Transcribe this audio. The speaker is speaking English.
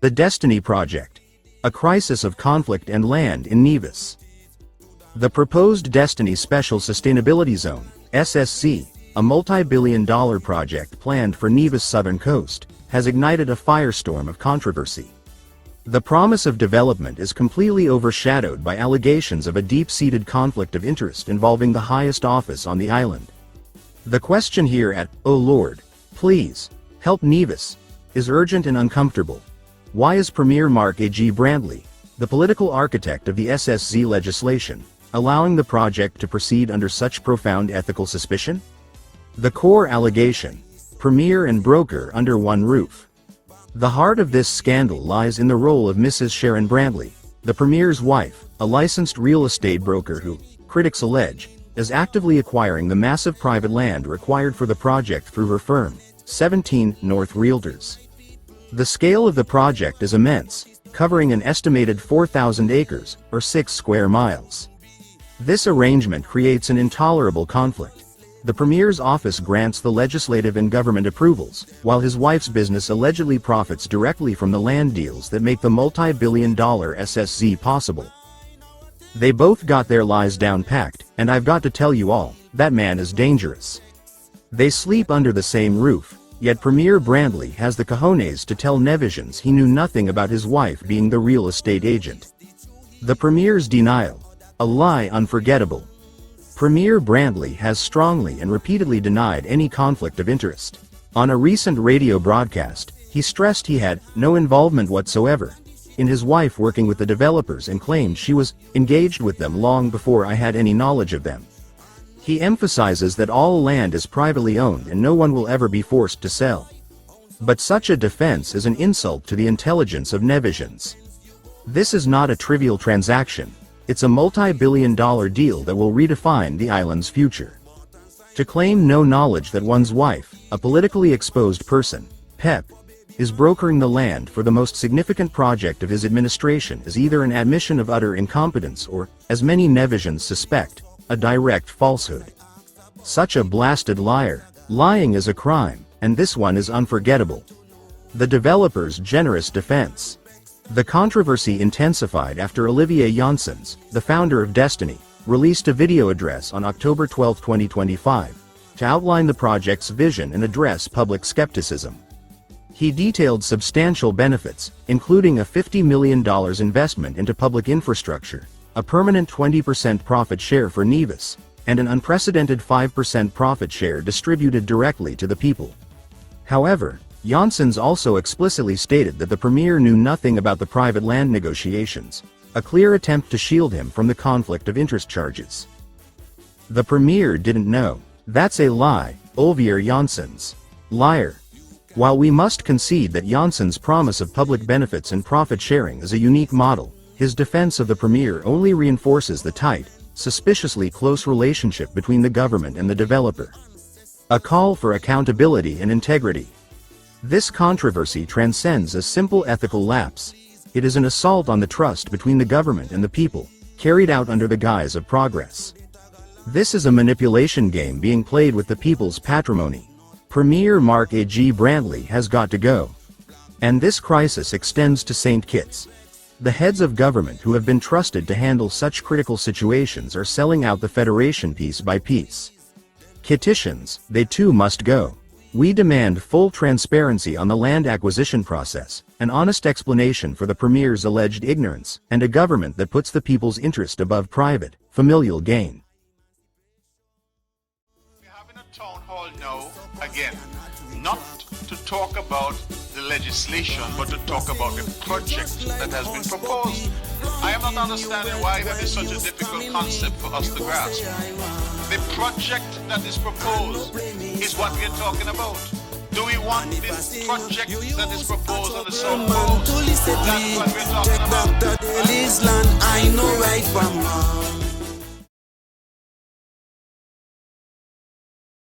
The Destiny Project. A crisis of conflict and land in Nevis. The proposed Destiny Special Sustainability Zone, SSC, a multi-billion-dollar project planned for Nevis' southern coast, has ignited a firestorm of controversy. The promise of development is completely overshadowed by allegations of a deep-seated conflict of interest involving the highest office on the island. The question here at, "Oh Lord, please, help Nevis," is urgent and uncomfortable. Why is Premier Brantley, the political architect of the SSZ legislation, allowing the project to proceed under such profound ethical suspicion? The Core Allegation. Premier and broker under one roof. The heart of this scandal lies in the role of Mrs. Sharon Brantley, the Premier's wife, a licensed real estate broker who, critics allege, is actively acquiring the massive private land required for the project through her firm, 17 North Realtors. The scale of the project is immense, covering an estimated 4,000 acres, or 6 square miles. This arrangement creates an intolerable conflict. The Premier's office grants the legislative and government approvals, while his wife's business allegedly profits directly from the land deals that make the multi-billion-dollar SSZ possible. They both got their lies down packed, and I've got to tell you all, that man is dangerous. They sleep under the same roof, yet Premier Brantley has the cojones to tell Nevisians he knew nothing about his wife being the real estate agent. The Premier's denial. A lie unforgettable. Premier Brantley has strongly and repeatedly denied any conflict of interest. On a recent radio broadcast, he stressed he had no involvement whatsoever in his wife working with the developers and claimed she was engaged with them long before I had any knowledge of them. He emphasizes that all land is privately owned and no one will ever be forced to sell. But such a defense is an insult to the intelligence of Nevisians. This is not a trivial transaction. It's a multi-billion-dollar deal that will redefine the island's future. To claim no knowledge that one's wife, a politically exposed person, Pep, is brokering the land for the most significant project of his administration is either an admission of utter incompetence or, as many Nevisians suspect, a direct falsehood. Such a blasted liar. Lying is a crime, and this one is unforgettable. The developer's generous defense. The controversy intensified after Olivier Janssens, the founder of Destiny, released a video address on October 12, 2025, to outline the project's vision and address public skepticism. He detailed substantial benefits, including a $50 million investment into public infrastructure, a permanent 20% profit share for Nevis, and an unprecedented 5% profit share distributed directly to the people. However, Janssens also explicitly stated that the Premier knew nothing about the private land negotiations, a clear attempt to shield him from the conflict of interest charges. The Premier didn't know. That's a lie, Olivier Janssens. Liar. While we must concede that Janssens' promise of public benefits and profit sharing is a unique model, his defense of the Premier only reinforces the tight, suspiciously close relationship between the government and the developer. A call for accountability and integrity. This controversy transcends a simple ethical lapse. It is an assault on the trust between the government and the people, carried out under the guise of progress. This is a manipulation game being played with the people's patrimony. Premier Brantley has got to go. And this crisis extends to St. Kitts. The heads of government who have been trusted to handle such critical situations are selling out the Federation piece by piece. Kittitians, they too must go. We demand full transparency on the land acquisition process, an honest explanation for the Premier's alleged ignorance, and a government that puts the people's interest above private, familial gain. We're having a town hall now, again, not to talk about the legislation, but to talk about the project that has been proposed. I am not understanding why that is such a difficult concept for us to grasp. The project that is proposed is what we're talking about. Do we want this project that is proposed on the South Coast? That's what we're talking about. I know right from wrong.